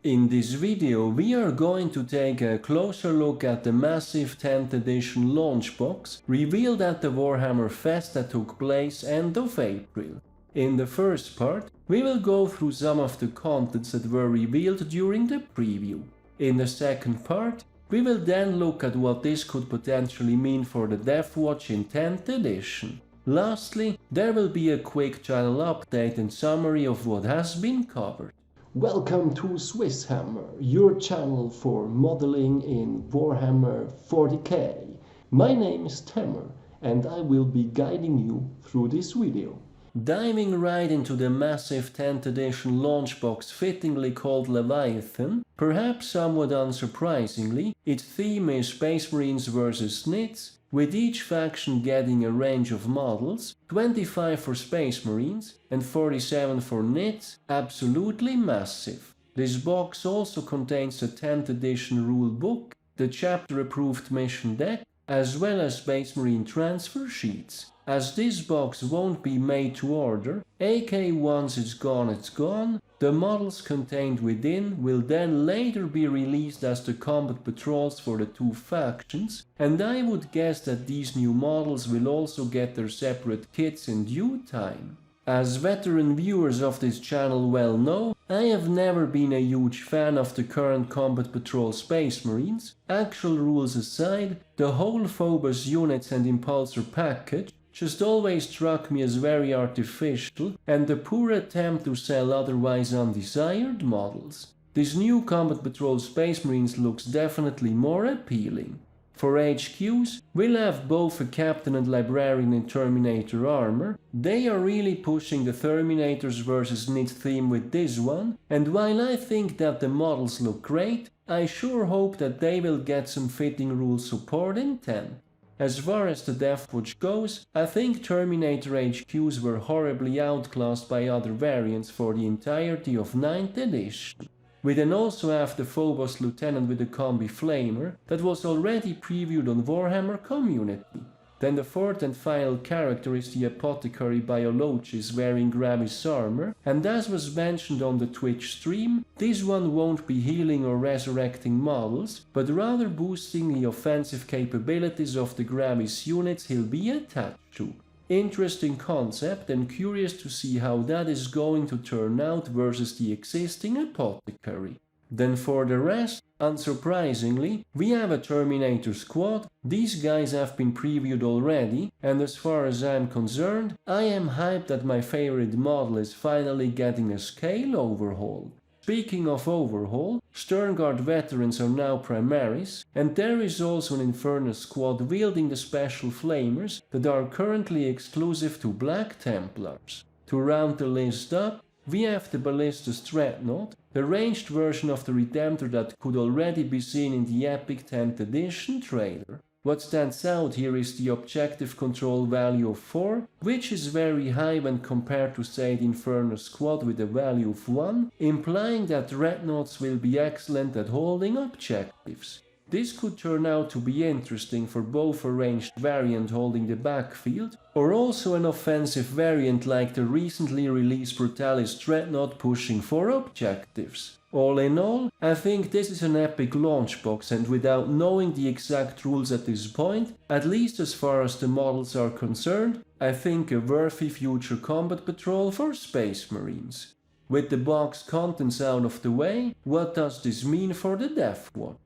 In this video we are going to take a closer look at the massive 10th edition launch box revealed at the Warhammer Fest that took place end of April. In the first part, we will go through some of the contents that were revealed during the preview. In the second part, we will then look at what this could potentially mean for the Deathwatch in 10th edition. Lastly, there will be a quick channel update and summary of what has been covered. Welcome to SwissHammer, your channel for modeling in Warhammer 40k. My name is Tammer and I will be guiding you through this video. Diving right into the massive 10th edition launch box fittingly called Leviathan, perhaps somewhat unsurprisingly, its theme is Space Marines vs Knights, with each faction getting a range of models, 25 for Space Marines and 47 for Knights, absolutely massive. This box also contains the 10th edition rulebook, the chapter-approved mission deck, as well as Space Marine transfer sheets. As this box won't be made to order, aka once it's gone, the models contained within will then later be released as the combat patrols for the two factions, and I would guess that these new models will also get their separate kits in due time. As veteran viewers of this channel well know, I have never been a huge fan of the current Combat Patrol Space Marines. Actual rules aside, the whole Phobos units and Impulsor package just always struck me as very artificial and a poor attempt to sell otherwise undesired models. This new Combat Patrol Space Marines looks definitely more appealing. For HQs, we'll have both a Captain and Librarian in Terminator armor. They are really pushing the Terminators vs Knights theme with this one, and while I think that the models look great, I sure hope that they will get some fitting rule support in 10. As far as the Deathwatch goes, I think Terminator HQs were horribly outclassed by other variants for the entirety of 9th edition. We then also have the Phobos Lieutenant with the Combi Flamer that was already previewed on Warhammer Community. Then the fourth and final character is the Apothecary Biologist wearing Gravis armor, and as was mentioned on the Twitch stream, this one won't be healing or resurrecting models, but rather boosting the offensive capabilities of the Gravis units he'll be attached to. Interesting concept and curious to see how that is going to turn out versus the existing Apothecary. Then for the rest, unsurprisingly, we have a Terminator squad. These guys have been previewed already, and as far as I'm concerned, I am hyped that my favorite model is finally getting a scale overhaul. Speaking of overhaul, Sternguard Veterans are now Primaris, and there is also an Infernus squad wielding the special flamers that are currently exclusive to Black Templars. To round the list up, we have the Ballistus Dreadnought, the ranged version of the Redemptor that could already be seen in the epic 10th edition trailer. What stands out here is the objective control value of 4, which is very high when compared to say the Infernus squad with a value of 1, implying that Dreadnoughts will be excellent at holding objectives. This could turn out to be interesting for both a ranged variant holding the backfield, or also an offensive variant like the recently released Brutalis Dreadnought pushing for objectives. All in all, I think this is an epic launch box, and without knowing the exact rules at this point, at least as far as the models are concerned, I think a worthy future combat patrol for Space Marines. With the box contents out of the way, what does this mean for the Deathwatch?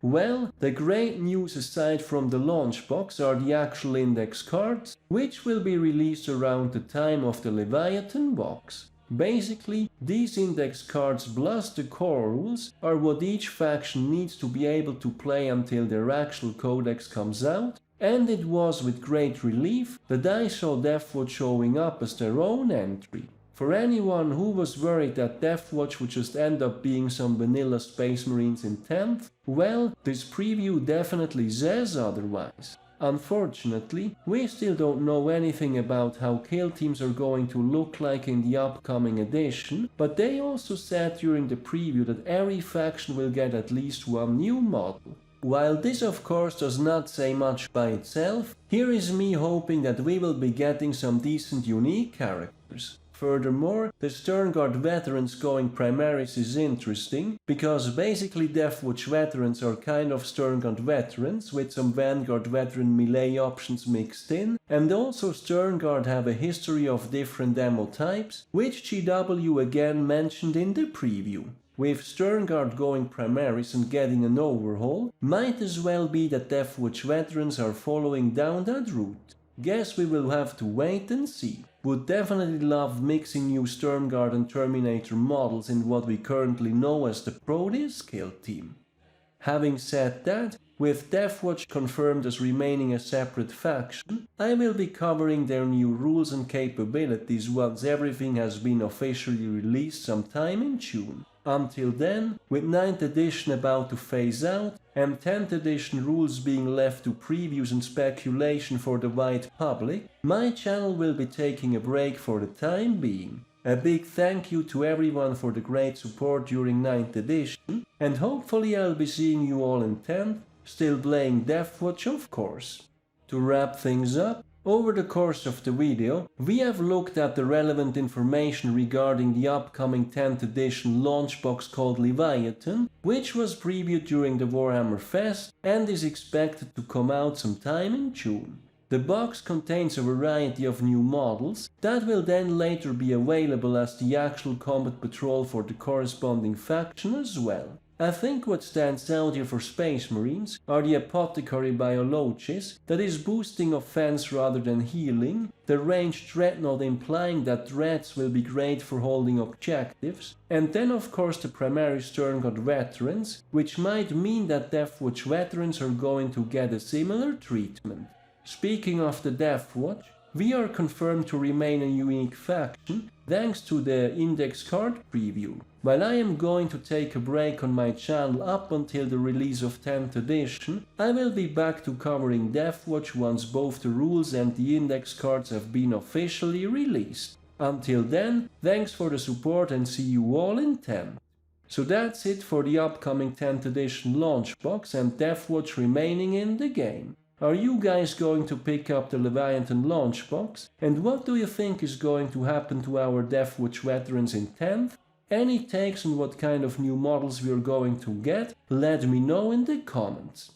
Well, the great news aside from the launch box are the actual index cards, which will be released around the time of the Leviathan box. Basically, these index cards plus the core rules are what each faction needs to be able to play until their actual codex comes out, and it was with great relief that I saw Deathwatch showing up as their own entry. For anyone who was worried that Deathwatch would just end up being some vanilla Space Marines in 10th, well, this preview definitely says otherwise. Unfortunately, we still don't know anything about how kill teams are going to look like in the upcoming edition, but they also said during the preview that every faction will get at least one new model. While this of course does not say much by itself, here is me hoping that we will be getting some decent unique characters. Furthermore, the Sternguard Veterans going Primaris is interesting, because basically Deathwatch Veterans are kind of Sternguard Veterans with some Vanguard Veteran melee options mixed in, and also Sternguard have a history of different ammo types, which GW again mentioned in the preview. With Sternguard going Primaris and getting an overhaul, might as well be that Deathwatch Veterans are following down that route. Guess we will have to wait and see. Would definitely love mixing new Sternguard and Terminator models in what we currently know as the Proteus kill team. Having said that, with Deathwatch confirmed as remaining a separate faction, I will be covering their new rules and capabilities once everything has been officially released sometime in June. Until then, with 9th edition about to phase out, and 10th edition rules being left to previews and speculation for the wide public, my channel will be taking a break for the time being. A big thank you to everyone for the great support during 9th edition, and hopefully I'll be seeing you all in 10th, still playing Deathwatch of course. To wrap things up, over the course of the video, we have looked at the relevant information regarding the upcoming 10th edition launch box called Leviathan, which was previewed during the Warhammer Fest and is expected to come out sometime in June. The box contains a variety of new models that will then later be available as the actual combat patrol for the corresponding faction as well. I think what stands out here for Space Marines are the Apothecary Biologists, that is boosting offense rather than healing, the ranged Dreadnought implying that Dreads will be great for holding objectives, and then of course the Primaris Sternguard Veterans, which might mean that Deathwatch Veterans are going to get a similar treatment. Speaking of the Deathwatch, we are confirmed to remain a unique faction thanks to the index card preview. While I am going to take a break on my channel up until the release of 10th edition, I will be back to covering Deathwatch once both the rules and the index cards have been officially released. Until then, thanks for the support and see you all in 10th. So that's it for the upcoming 10th edition launch box and Deathwatch remaining in the game. Are you guys going to pick up the Leviathan launch box? And what do you think is going to happen to our Deathwatch Veterans in 10th? Any takes on what kind of new models we are going to get? Let me know in the comments.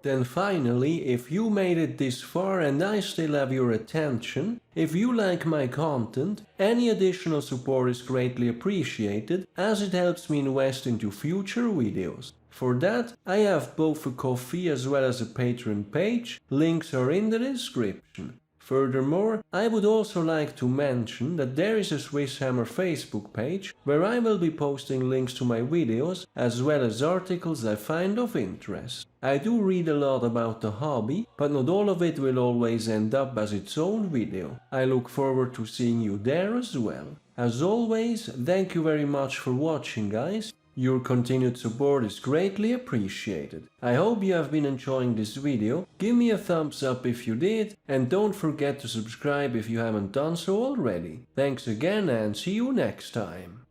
Then finally, if you made it this far and I still have your attention, if you like my content, any additional support is greatly appreciated as it helps me invest into future videos. For that, I have both a Ko-fi as well as a Patreon page, links are in the description. Furthermore, I would also like to mention that there is a SwissHammer Facebook page where I will be posting links to my videos as well as articles I find of interest. I do read a lot about the hobby, but not all of it will always end up as its own video. I look forward to seeing you there as well. As always, thank you very much for watching, guys. Your continued support is greatly appreciated. I hope you have been enjoying this video, give me a thumbs up if you did, and don't forget to subscribe if you haven't done so already. Thanks again and see you next time.